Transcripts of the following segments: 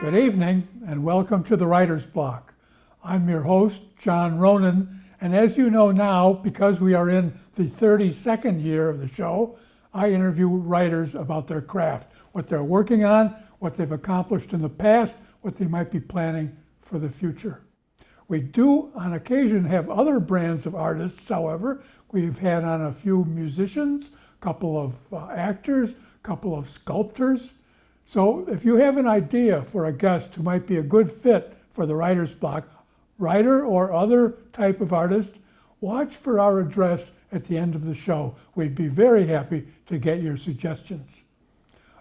Good evening and welcome to the Writer's Block. I'm your host, John Ronan, and as you know now, because we are in the 32nd year of the show, I interview writers about their craft, what they're working on, what they've accomplished in the past, what they might be planning for the future. We do on occasion have other brands of artists, however. We've had on a few musicians, a couple of actors, a couple of sculptors. So if you have an idea for a guest who might be a good fit for the Writer's Block, writer or other type of artist, watch for our address at the end of the show. We'd be very happy to get your suggestions.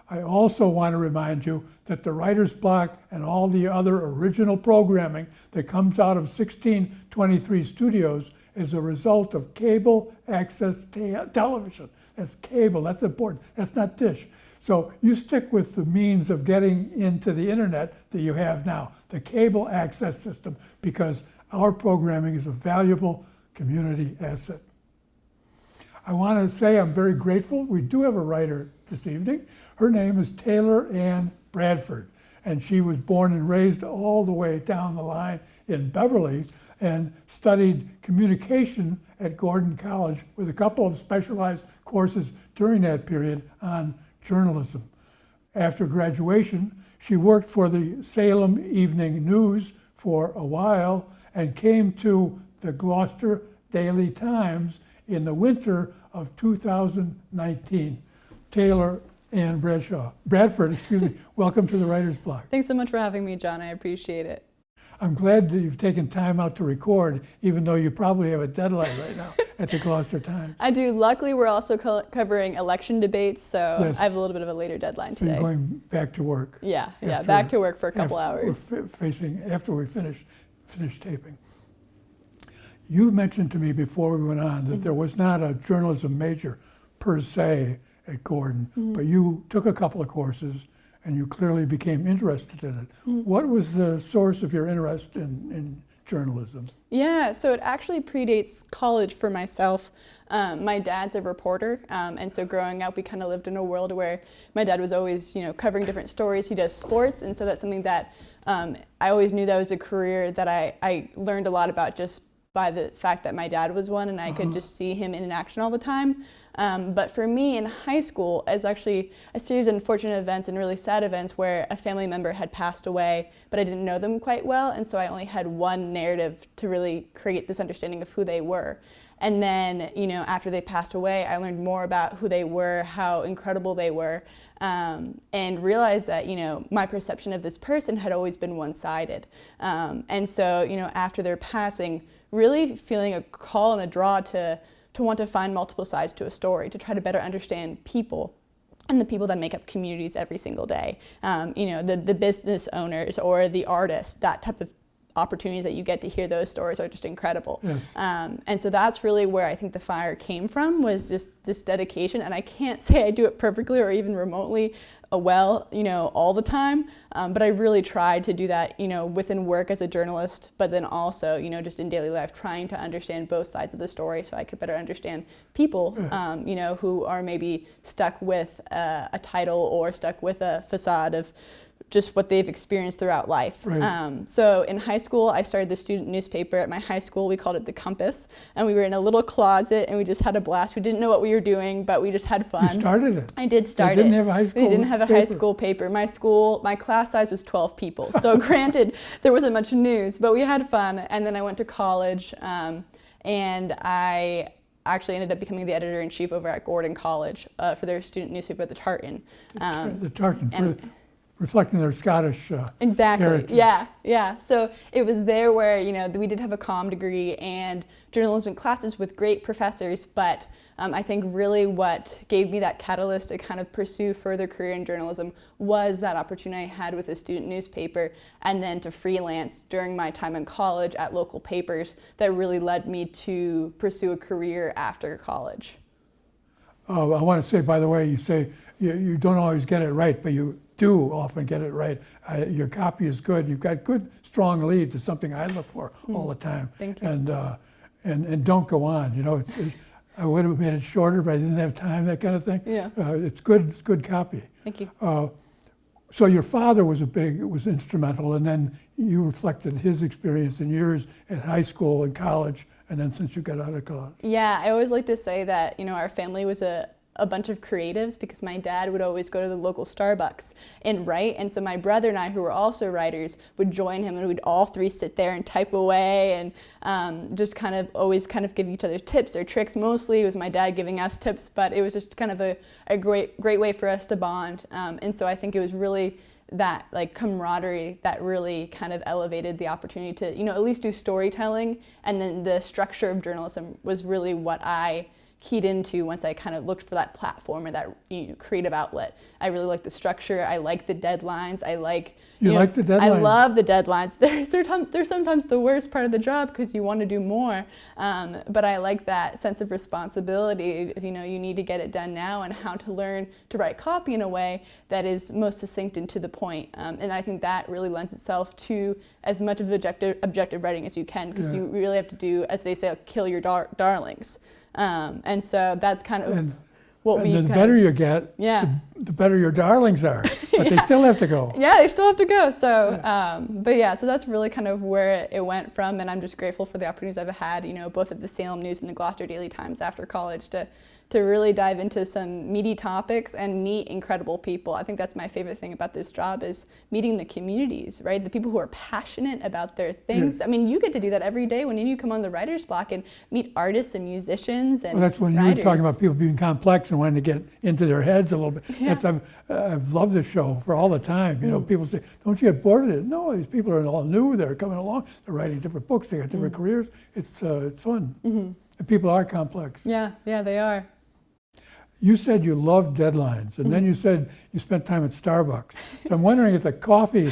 I also want to remind you that the Writer's Block and all the other original programming that comes out of 1623 Studios is a result of cable access television. That's cable, that's important, that's not dish. So you stick with the means of getting into the internet that you have now, the cable access system, because our programming is a valuable community asset. I want to say I'm very grateful. We do have a writer this evening. Her name is Taylor Ann Bradford, and she was born and raised all the way down the line in Beverly and studied communication at Gordon College with a couple of specialized courses during that period on journalism. After graduation, she worked for the Salem Evening News for a while and came to the Gloucester Daily Times in the winter of 2019. Taylor Ann Bradford, welcome to the Writer's Block. Thanks so much for having me, John. I appreciate it. I'm glad that you've taken time out to record, even though you probably have a deadline right now at the Gloucester Times. I do. Luckily, we're also covering election debates, so Yes. I have a little bit of a later deadline So you're today. going back to work. Yeah, back to work for a couple hours. After we finish taping. You mentioned to me before we went on that there was not a journalism major per se at Gordon, but you took a couple of courses and you clearly became interested in it. What was the source of your interest in journalism? Yeah, so it actually predates college for myself. My dad's a reporter, and so growing up, we kind of lived in a world where my dad was always, covering different stories. He does sports, and so that's something that I always knew that was a career that I learned a lot about just by the fact that my dad was one, and I could just see him in action all the time. But for me in high school, it's actually a series of unfortunate events and really sad events where a family member had passed away, but I didn't know them quite well, and so I only had one narrative to really create this understanding of who they were. And then, after they passed away, I learned more about who they were, how incredible they were, and realized that, my perception of this person had always been one-sided. And so, after their passing, really feeling a call and a draw to want to find multiple sides to a story, to try to better understand people and the people that make up communities every single day. The business owners or the artists, that type of opportunities that you get to hear those stories are just incredible. Yes. And so that's really where I think the fire came from, was just this dedication. And I can't say I do it perfectly or even remotely well, all the time, but I really tried to do that, within work as a journalist, but then also, just in daily life, trying to understand both sides of the story so I could better understand people, who are maybe stuck with a title or stuck with a facade of just what they've experienced throughout life. Right. So in high school, I started the student newspaper. At my high school, we called it The Compass, and we were in a little closet, and we just had a blast. We didn't know what we were doing, but we just had fun. You started it. I did start it. They didn't have a high school They didn't have a paper. high school paper. My class size was 12 people. So granted, there wasn't much news, but we had fun. And then I went to college, and I actually ended up becoming the editor-in-chief over at Gordon College for their student newspaper, The Tartan. The Tartan, reflecting their Scottish Exactly. heritage. Yeah. So it was there where, we did have a comm degree and journalism classes with great professors, but I think really what gave me that catalyst to kind of pursue further career in journalism was that opportunity I had with a student newspaper, and then to freelance during my time in college at local papers that really led me to pursue a career after college. I want to say, by the way, you say you don't always get it right, but you do often get it right. Your copy is good. You've got good, strong leads. It's something I look for all the time. Thank you. And don't go on. I would have made it shorter, but I didn't have time. That kind of thing. Yeah. It's good. It's good copy. Thank you. So your father was instrumental, and then you reflected his experience and yours at high school and college, and then since you got out of college. Yeah, I always like to say that, our family was a bunch of creatives, because my dad would always go to the local Starbucks and write, and so my brother and I, who were also writers, would join him, and we'd all three sit there and type away and just always give each other tips or tricks. Mostly it was my dad giving us tips, but it was just kind of a great way for us to bond, and so I think it was really that camaraderie that really kind of elevated the opportunity to at least do storytelling, and then the structure of journalism was really what I keyed into once I kind of looked for that platform or that creative outlet. I really like the structure. I like the deadlines. I like like the deadlines. I love the deadlines. They're sometimes the worst part of the job because you want to do more. But I like that sense of responsibility. If you need to get it done now, and how to learn to write copy in a way that is most succinct and to the point. And I think that really lends itself to as much of objective writing as you can, because you really have to do, as they say, kill your darlings. And so that's kind of what we. And the better you get, the better your darlings are. But they still have to go. Yeah, they still have to go. So, so that's really kind of where it went from, and I'm just grateful for the opportunities I've had, both at the Salem News and the Gloucester Daily Times after college to really dive into some meaty topics and meet incredible people. I think that's my favorite thing about this job, is meeting the communities, right? The people who are passionate about their things. I mean, you get to do that every day when you come on the writer's block and meet artists and musicians and that's when writers. you were talking about people being complex and wanting to get into their heads a little bit. Yeah. I've loved this show for all the time. People say, don't you get bored of it? No, these people are all new. They're coming along. They're writing different books. They got different careers. It's fun. And people are complex. Yeah, they are. You said you loved deadlines, and then you said you spent time at Starbucks. So I'm wondering if the coffee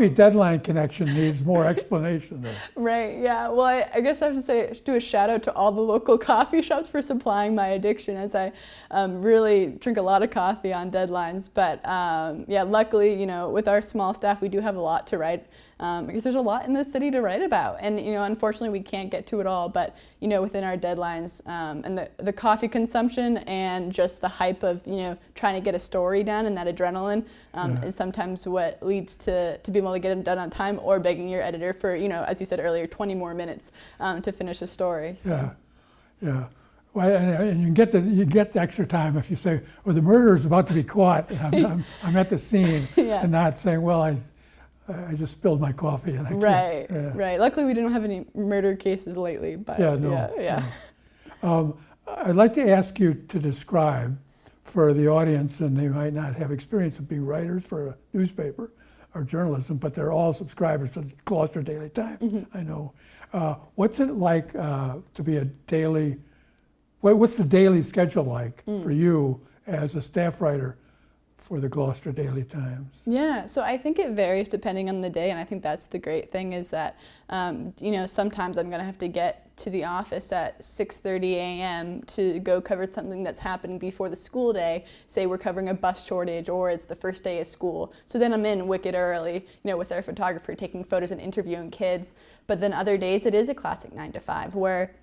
deadline connection needs more explanation there. Right, yeah. Well, I guess I have to do a shout out to all the local coffee shops for supplying my addiction, as I really drink a lot of coffee on deadlines. But luckily, with our small staff, we do have a lot to write. Because there's a lot in this city to write about, and unfortunately we can't get to it all, but within our deadlines, and the coffee consumption and just the hype of trying to get a story done, and that adrenaline is sometimes what leads to being able to get it done on time, or begging your editor for as you said earlier, 20 more minutes to finish a story. So. Yeah. Well, and you get the extra time if you say, "Well, the murderer is about to be caught, and I'm at the scene," and not saying, "Well, I just spilled my coffee and I can't." Right. Luckily, we didn't have any murder cases lately, but yeah. I'd like to ask you to describe for the audience, and they might not have experience of being writers for a newspaper or journalism, but they're all subscribers to the Gloucester Daily Times. I know. What's it like to be a daily? What's the daily schedule like for you as a staff writer for the Gloucester Daily Times? Yeah, so I think it varies depending on the day, and I think that's the great thing, is that sometimes I'm going to have to get to the office at 6:30 a.m. to go cover something that's happening before the school day. Say we're covering a bus shortage, or it's the first day of school. So then I'm in wicked early, with our photographer, taking photos and interviewing kids. But then other days it is a classic 9 to 5, where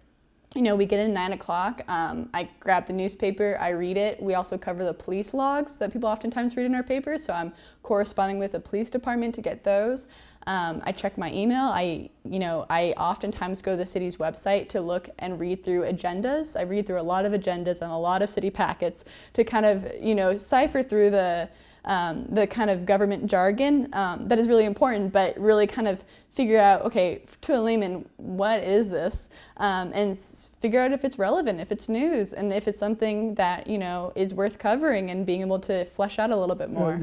we get in 9 o'clock, I grab the newspaper, I read it. We also cover the police logs that people oftentimes read in our papers, so I'm corresponding with the police department to get those. I check my email. I oftentimes go to the city's website to look and read through agendas. I read through a lot of agendas and a lot of city packets to kind of, cipher through the kind of government jargon that is really important, but really kind of figure out, okay, to a layman, what is this? And figure out if it's relevant, if it's news, and if it's something that, is worth covering, and being able to flesh out a little bit more.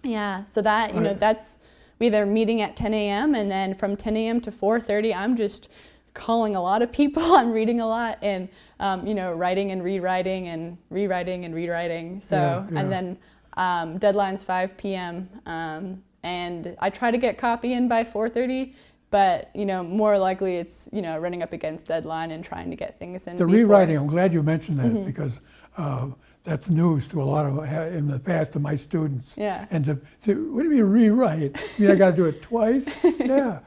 Yeah, so that, that's, we have a meeting at 10 a.m. and then from 10 a.m. to 4:30, I'm just calling a lot of people. I'm reading a lot, and, writing and rewriting and rewriting and rewriting. So, and then deadline's 5 p.m. And I try to get copy in by 4:30, but more likely it's running up against deadline and trying to get things in. The rewriting, I'm glad you mentioned that, because that's news to a lot of, in the past, to my students. Yeah. And to what do you mean rewrite? I got to do it twice? Yeah.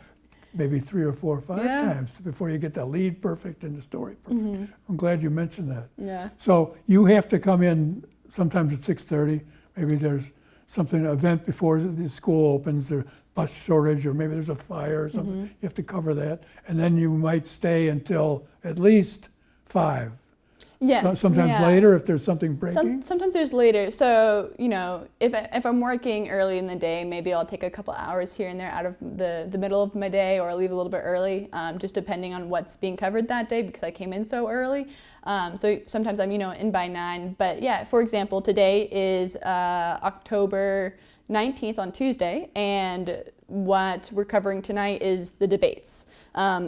Maybe 3 or 4 or 5 times before you get the lead perfect and the story perfect. I'm glad you mentioned that. Yeah. So you have to come in sometimes at 6:30. Maybe there's something, an event before the school opens, or bus shortage, or maybe there's a fire or something. You have to cover that. And then you might stay until at least 5. Yes. Sometimes yeah. later if there's something breaking. Sometimes there's later. So, if I'm working early in the day, maybe I'll take a couple hours here and there out of the middle of my day, or leave a little bit early, just depending on what's being covered that day, because I came in so early. So sometimes I'm, in by 9. But yeah, for example, today is October 19th on Tuesday, and what we're covering tonight is the debates.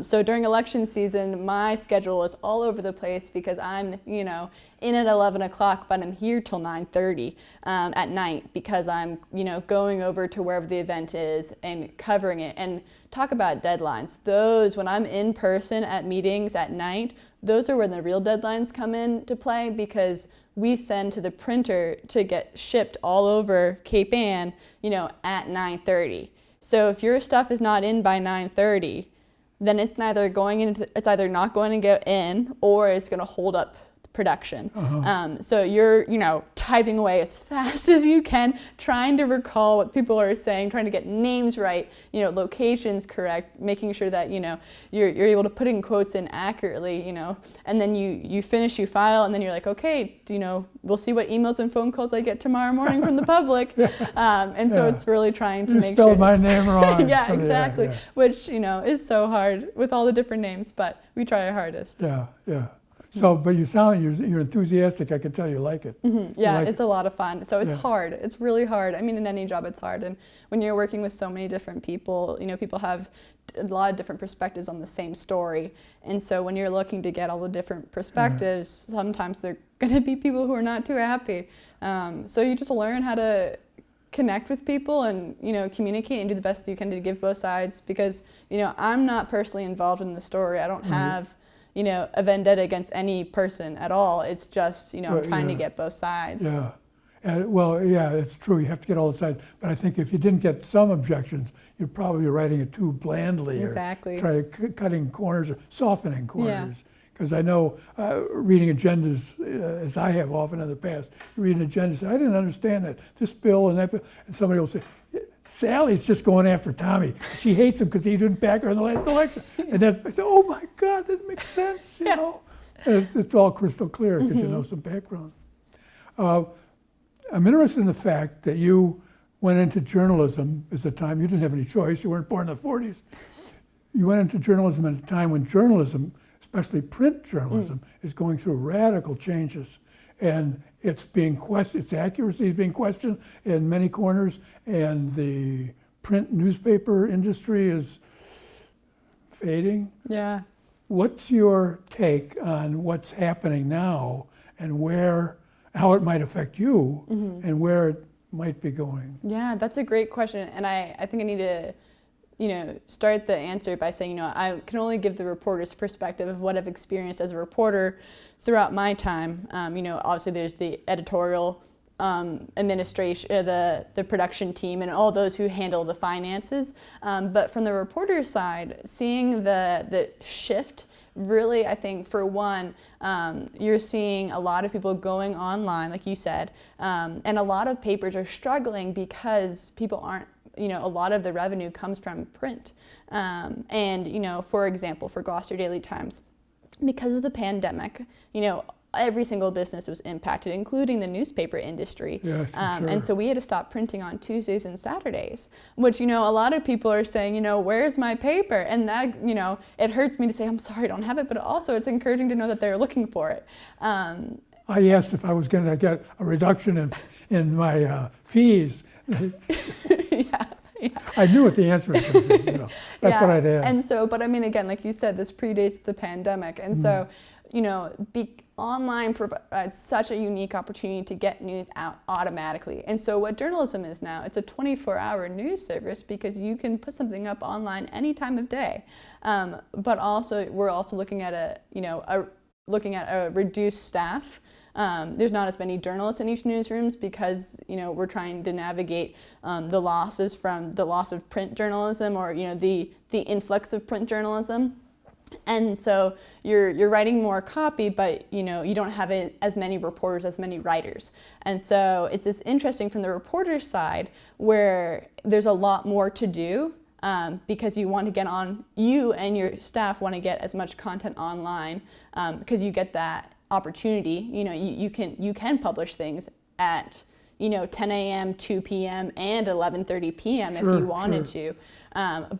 So during election season, my schedule is all over the place because I'm, in at 11 o'clock, but I'm here till 9:30 at night because I'm, going over to wherever the event is and covering it. And talk about deadlines. Those, when I'm in person at meetings at night, those are when the real deadlines come into play, because we send to the printer to get shipped all over Cape Ann, at 9:30. So if your stuff is not in by 9:30, then it's either not going to go in, or it's going to hold up production. So you're, typing away as fast as you can, trying to recall what people are saying, trying to get names right, locations correct, making sure that, you're able to put in quotes in accurately, and then you finish, you file, and then you're like, okay, we'll see what emails and phone calls I get tomorrow morning from the public. And so it's really trying to make sure. You spelled my name wrong. Yeah, exactly. Which, is so hard with all the different names, but we try our hardest. Yeah. So, but you sound, you're enthusiastic. I can tell you like it. Yeah, it's a lot of fun. So it's hard. It's really hard. I mean, in any job, it's hard. And when you're working with so many different people, people have a lot of different perspectives on the same story. And so when you're looking to get all the different perspectives, sometimes they're going to be people who are not too happy. So you just learn how to connect with people and, communicate and do the best you can to give both sides, because, I'm not personally involved in the story. I don't have a vendetta against any person at all. It's just, I'm trying to get both sides. Yeah. It's true. You have to get all the sides. But I think if you didn't get some objections, you're probably writing it too blandly. Exactly. Or cutting corners or softening corners. Because I know reading agendas, as I have often in the past, reading agendas, I didn't understand that. This bill and that bill. And somebody will say, Sally's just going after Tommy. She hates him because he didn't back her in the last election. And I said, oh my God, that makes sense, you know. And it's all crystal clear because you know some background. I'm interested in the fact that you went into journalism at the time. You didn't have any choice. You weren't born in the 40s. You went into journalism at a time when journalism, especially print journalism, is going through radical changes. And it's being questioned, its accuracy is being questioned in many corners, and the print newspaper industry is fading. Yeah. What's your take on what's happening now and how it might affect you and where it might be going? Yeah, that's a great question. And I think I need to start the answer by saying, I can only give the reporter's perspective of what I've experienced as a reporter throughout my time. Obviously there's the editorial administration, the production team, and all those who handle the finances. But from the reporter side, seeing the shift, really, I think for one, you're seeing a lot of people going online, like you said, and a lot of papers are struggling because people aren't, a lot of the revenue comes from print. For example, for Gloucester Daily Times, because of the pandemic, every single business was impacted, including the newspaper industry. Yeah, sure. And so we had to stop printing on Tuesdays and Saturdays, which, a lot of people are saying, where's my paper? And that, it hurts me to say, I'm sorry, I don't have it, but also it's encouraging to know that they're looking for it. I asked if I was going to get a reduction in my fees. I knew what the answer was going to be. That's what I'd ask. And so, but I mean, again, like you said, this predates the pandemic. And so, online provides such a unique opportunity to get news out automatically. And so what journalism is now, it's a 24-hour news service because you can put something up online any time of day. But also, we're also looking at a reduced staff. There's not as many journalists in each newsrooms because, we're trying to navigate the losses from the loss of print journalism or, the influx of print journalism. And so you're writing more copy, but you don't have as many reporters, as many writers. And so it's this interesting from the reporter side where there's a lot more to do because you and your staff want to get as much content online because you get that opportunity. You can publish things at 10 a.m., 2 p.m., and 11:30 p.m. if you wanted to.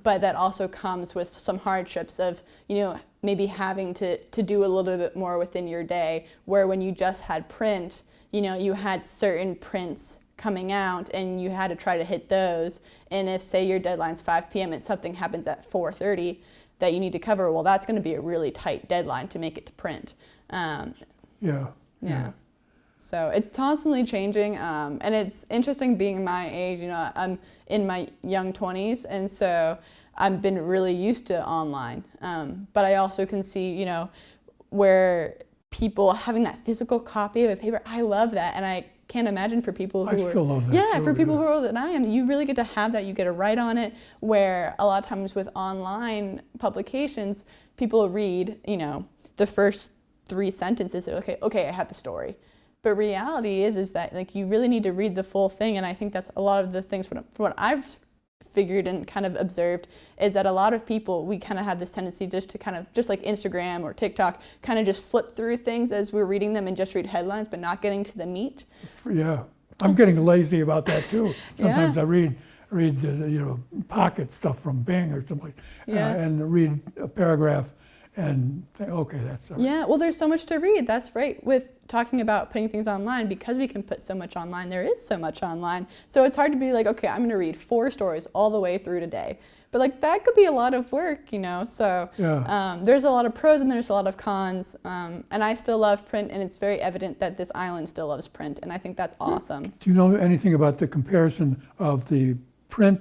But that also comes with some hardships of, maybe having to do a little bit more within your day, where when you just had print, you had certain prints coming out and you had to try to hit those. And if, say, your deadline's 5 p.m. and something happens at 4:30 that you need to cover, well, that's going to be a really tight deadline to make it to print. Yeah. So it's constantly changing, and it's interesting being my age. I'm in my young 20s, and so I've been really used to online. But I also can see, where people having that physical copy of a paper, I love that, and I can't imagine for people who I still love that. Yeah, for people who are older than I am, you really get to have that. You get to write on it, where a lot of times with online publications, people read, the first 3 sentences. They're okay, I have the story. But reality is that you really need to read the full thing, and I think that's a lot of the things. From what I've figured and kind of observed is that a lot of people, we kind of have this tendency just to kind of, just like Instagram or TikTok, kind of just flip through things as we're reading them and just read headlines, but not getting to the meat. Yeah, I'm getting lazy about that too. Sometimes I read the pocket stuff from Bing or something, and read a paragraph and think, okay, that's all right. Yeah, well, there's so much to read. That's right. With talking about putting things online, because we can put so much online, there is so much online. So it's hard to be okay, I'm going to read 4 stories all the way through today. But that could be a lot of work, So there's a lot of pros and there's a lot of cons. And I still love print, and it's very evident that this island still loves print, and I think that's awesome. Do you know anything about the comparison of the print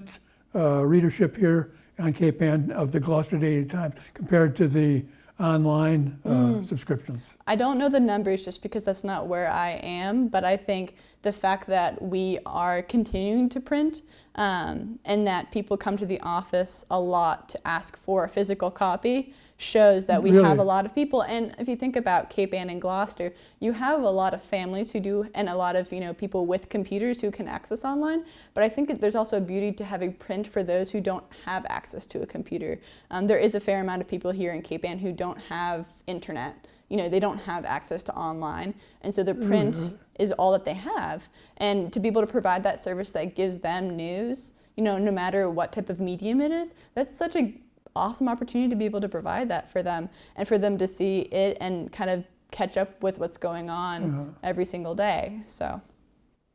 readership here on Cape Ann of the Gloucester Daily Times compared to the online subscriptions? I don't know the numbers just because that's not where I am, but I think the fact that we are continuing to print and that people come to the office a lot to ask for a physical copy shows that we have a lot of people. And if you think about Cape Ann and Gloucester, you have a lot of families who do, and a lot of people with computers who can access online. But I think that there's also a beauty to having print for those who don't have access to a computer. There is a fair amount of people here in Cape Ann who don't have internet. They don't have access to online, and so the print is all that they have. And to be able to provide that service that gives them news, no matter what type of medium it is, that's such a awesome opportunity to be able to provide that for them, and for them to see it and kind of catch up with what's going on every single day. So,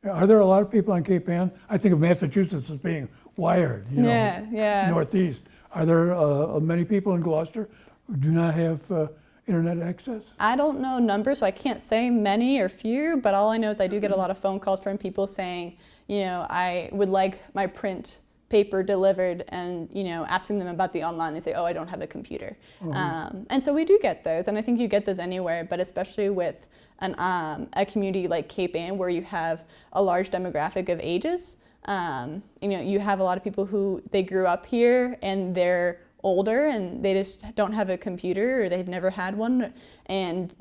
are there a lot of people on Cape Ann? I think of Massachusetts as being wired, northeast. Are there many people in Gloucester who do not have internet access? I don't know numbers, so I can't say many or few, but all I know is I do get a lot of phone calls from people saying, I would like my print paper delivered, and asking them about the online. They say, oh, I don't have a computer. And so we do get those, and I think you get those anywhere, but especially with a community like Cape Ann, where you have a large demographic of ages. You have a lot of people who they grew up here and they're older and they just don't have a computer, or they've never had one, and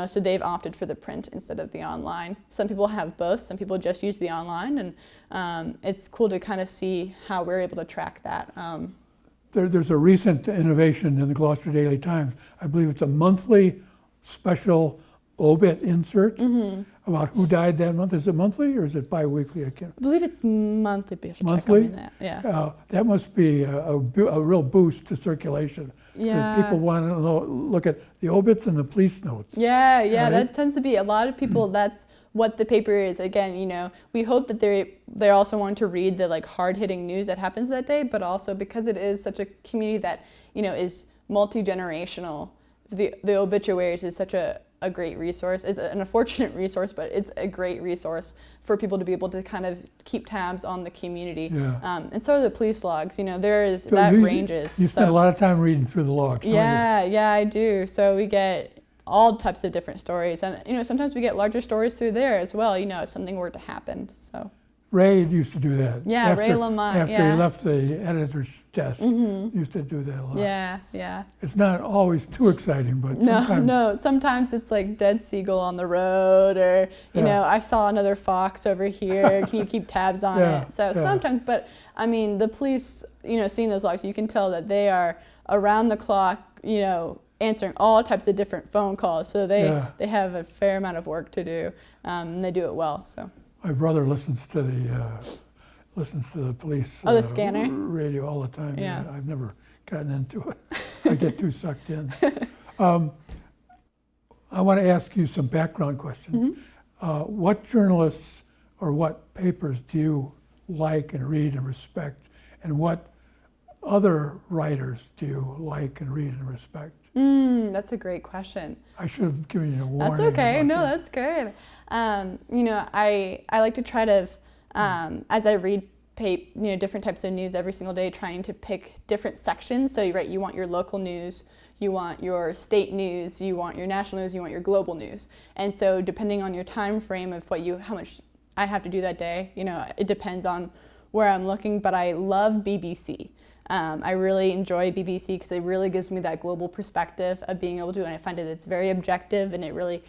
so they've opted for the print instead of the online. Some people have both. Some people just use the online, and it's cool to kind of see how we're able to track that. There's a recent innovation in the Gloucester Daily Times. I believe it's a monthly special obit insert about who died that month. Is it monthly or is it bi-weekly? I believe it's monthly. But you have to monthly? check on that. Yeah. That must be a real boost to circulation. Yeah. People want to look at the obits and the police notes. Yeah, right? That tends to be a lot of people. That's what the paper is. Again, we hope that they're also wanting to read the hard-hitting news that happens that day, but also because it is such a community that is multi-generational. The obituaries is such a great resource. It's an unfortunate resource, but it's a great resource for people to be able to kind of keep tabs on the community. Yeah. And so are the police logs. There is So that ranges. You spend a lot of time reading through the logs. Yeah, I do. So we get all types of different stories, and sometimes we get larger stories through there as well. If something were to happen. So. Ray used to do that. Yeah, Ray Lamont, After he left the editor's desk, used to do that a lot. Yeah. It's not always too exciting, but sometimes. No. Sometimes it's like dead seagull on the road, or you know, I saw another fox over here. Can you keep tabs on it? So sometimes, but I mean, the police, you know, seeing those logs, you can tell that they are around the clock, you know, answering all types of different phone calls. So they have a fair amount of work to do, and they do it well. So. My brother listens to the police the scanner radio all the time. Yeah. I've never gotten into it. I get too sucked in. I want to ask you some background questions. What journalists or what papers do you like and read and respect, and what other writers do you like and read and respect? That's a great question. I should have given you a warning. That's okay. No, that's good. You know, I like to try to, as I read different types of news every single day, trying to pick different sections. So you want your local news, you want your state news, you want your national news, you want your global news. And so depending on your time frame of how much I have to do that day, you know, it depends on where I'm looking, but I love BBC. I really enjoy BBC because it really gives me that global perspective of being able to, and I find it's very objective, and it really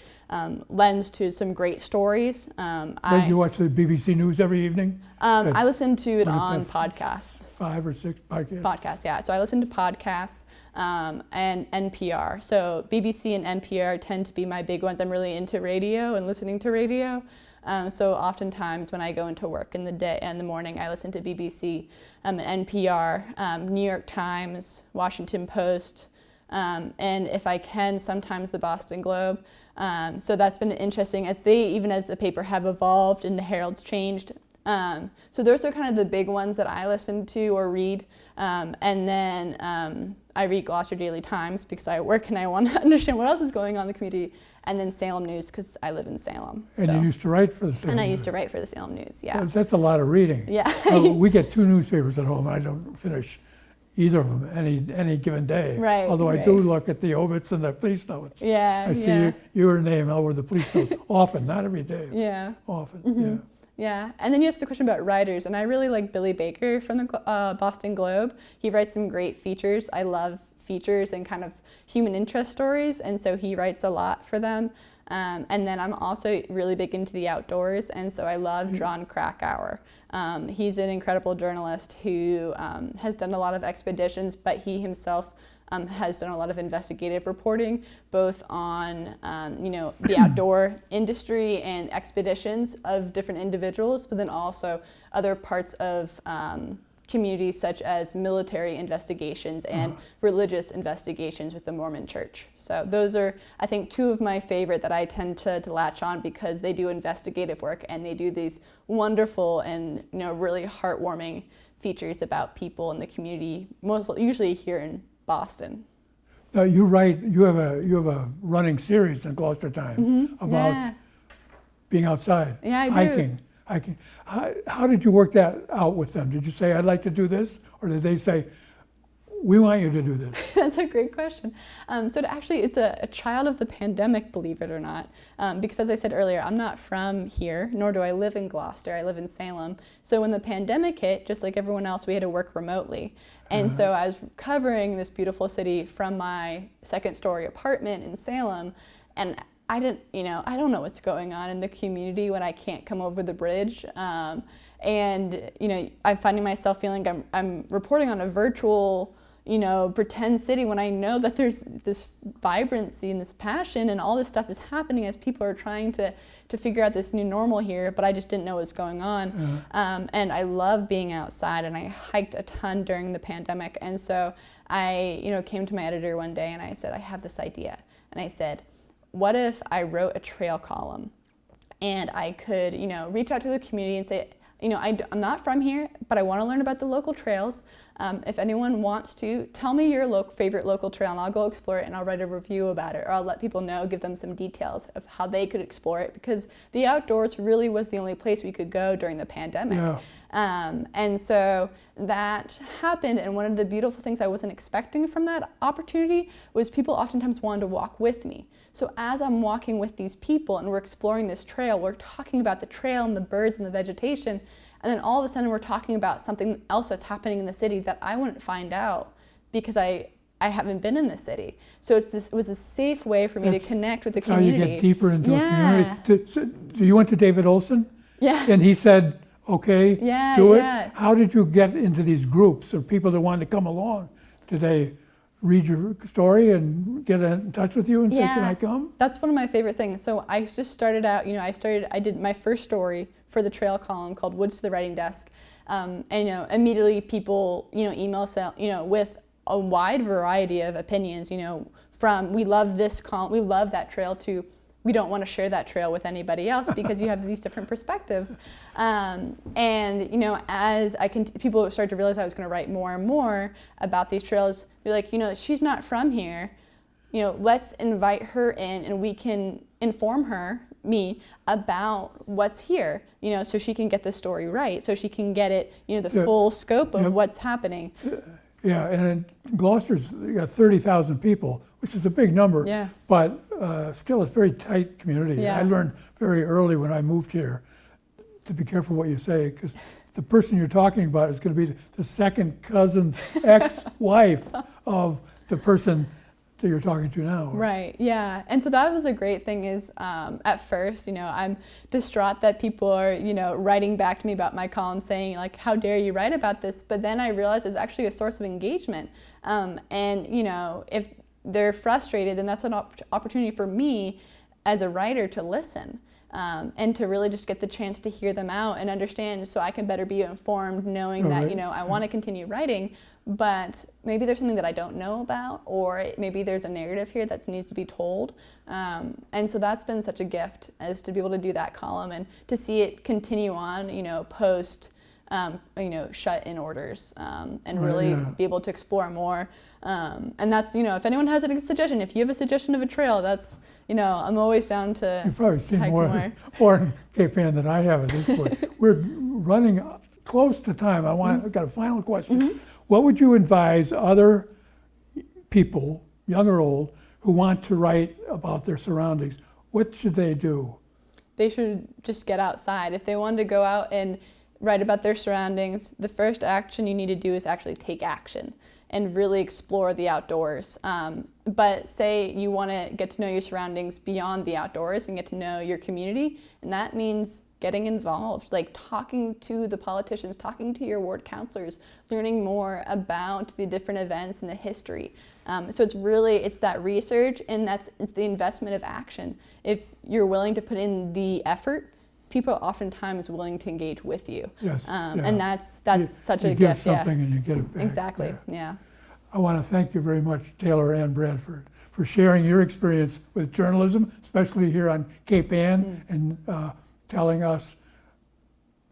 lends to some great stories. You watch the BBC News every evening? I listen to it on podcasts. 5 or 6 podcasts? Podcasts, yeah. So I listen to podcasts and NPR. So BBC and NPR tend to be my big ones. I'm really into radio and listening to radio. So oftentimes when I go into work in the morning, I listen to BBC, NPR, New York Times, Washington Post, and if I can, sometimes the Boston Globe. So that's been interesting as the paper have evolved and the Herald's changed. So those are kind of the big ones that I listen to or read. And then I read Gloucester Daily Times because I work and I want to understand what else is going on in the community. And then Salem News because I live in Salem. And you used to write for the Salem News. And I used to write for the Salem News, yeah. Well, that's a lot of reading. Yeah. We get 2 newspapers at home, and I don't finish either of them any given day. Right. Although I do look at the obits and the police notes. Yeah. I see your name over the police notes often, not every day. Yeah. Often, Yeah, and then you asked the question about writers, and I really like Billy Baker from the Boston Globe. He writes some great features. I love features and kind of human interest stories, and so he writes a lot for them. And then I'm also really big into the outdoors, and so I love John Krakauer. He's an incredible journalist who has done a lot of expeditions, but he himself has done a lot of investigative reporting, both on the outdoor industry and expeditions of different individuals, but then also other parts of communities such as military investigations and religious investigations with the Mormon Church. So those are, I think, 2 of my favorite that I tend to latch on because they do investigative work and they do these wonderful and really heartwarming features about people in the community, usually here in Boston. You have a running series in Gloucester Times about being outside, hiking. How did you work that out with them? Did you say, I'd like to do this? Or did they say, we want you to do this? That's a great question. It's a child of the pandemic, believe it or not. Because as I said earlier, I'm not from here, nor do I live in Gloucester. I live in Salem. So when the pandemic hit, just like everyone else, we had to work remotely. And so I was covering this beautiful city from my 2nd-story apartment in Salem, and I don't know what's going on in the community when I can't come over the bridge. I'm finding myself feeling I'm reporting on a virtual, pretend city when I know that there's this vibrancy and this passion and all this stuff is happening as people are trying to figure out this new normal here, but I just didn't know what was going on. And I love being outside, and I hiked a ton during the pandemic. And so I, came to my editor one day and I said, I have this idea. And I said, what if I wrote a trail column and I could, reach out to the community and say, I'm not from here, but I want to learn about the local trails. If anyone wants to, tell me your favorite local trail and I'll go explore it and I'll write a review about it, or I'll let people know, give them some details of how they could explore it, because the outdoors really was the only place we could go during the pandemic. Yeah. And so that happened, and one of the beautiful things I wasn't expecting from that opportunity was people oftentimes wanted to walk with me. So as I'm walking with these people and we're exploring this trail, we're talking about the trail and the birds and the vegetation, And then all of a sudden we're talking about something else that's happening in the city that I wouldn't find out because I haven't been in the city. So it was a safe way for me to connect with the community. How you get deeper into a Yeah. community. So you went to David Olson? Yeah. And he said, okay, Yeah, do it. yeah. How did you get into these groups of people that wanted to come along? Did they read your story and get in touch with you and say, can I come? That's one of my favorite things. So I just started out, I did my first story for the trail column called Woods to the Writing Desk. And, immediately people, email, with a wide variety of opinions, from we love this column, we love that trail, to we don't want to share that trail with anybody else because you have these different perspectives. And, as people started to realize I was going to write more and more about these trails, they're like, she's not from here. Let's invite her in and we can inform me about what's here, so she can get the story right, so she can get it, the full scope of what's happening. Yeah, and in Gloucester's got 30,000 people, which is a big number, Yeah. but still it's a very tight community. Yeah. I learned very early when I moved here to be careful what you say, because the person you're talking about is going to be the second cousin's ex-wife of the person that you're talking to now. Right, yeah. And so that was a great thing is, at first, I'm distraught that people are, writing back to me about my column saying, like, how dare you write about this? But then I realized it's actually a source of engagement. And, if they're frustrated, then that's an opportunity for me as a writer to listen. And to really just get the chance to hear them out and understand, so I can better be informed, knowing that, I want to continue writing, but maybe there's something that I don't know about, or maybe there's a narrative here that needs to be told. And so that's been such a gift, as to be able to do that column and to see it continue on, post, shut-in orders, and really be able to explore more. And that's, if anyone has a suggestion, if you have a suggestion of a trail, that's, I'm always down to You've probably seen hike more in Cape Ann than I have at this point. We're running close to time. I've got a final question. Mm-hmm. What would you advise other people, young or old, who want to write about their surroundings? What should they do? They should just get outside. If they want to go out and write about their surroundings, the first action you need to do is actually take action and really explore the outdoors. But say you want to get to know your surroundings beyond the outdoors and get to know your community, and that means getting involved, like talking to the politicians, talking to your ward counselors, learning more about the different events and the history. So it's that research, and it's the investment of action. If you're willing to put in the effort, people are oftentimes willing to engage with you. Yes, and that's such a you gift. give something and you get it back. Exactly. Yeah. I want to thank you very much, Taylor and Bradford, for sharing your experience with journalism, especially here on Cape Ann, and telling us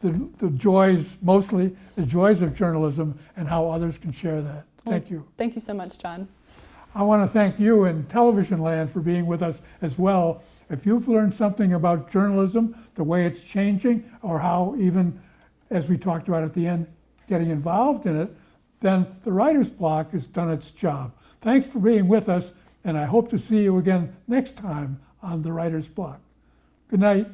the joys, mostly the joys of journalism, and how others can share that. Thank you. Thank you so much, John. I want to thank you in television land for being with us as well. If you've learned something about journalism, the way it's changing, or how even, as we talked about at the end, getting involved in it, then the Writer's Block has done its job. Thanks for being with us, and I hope to see you again next time on the Writer's Block. Good night.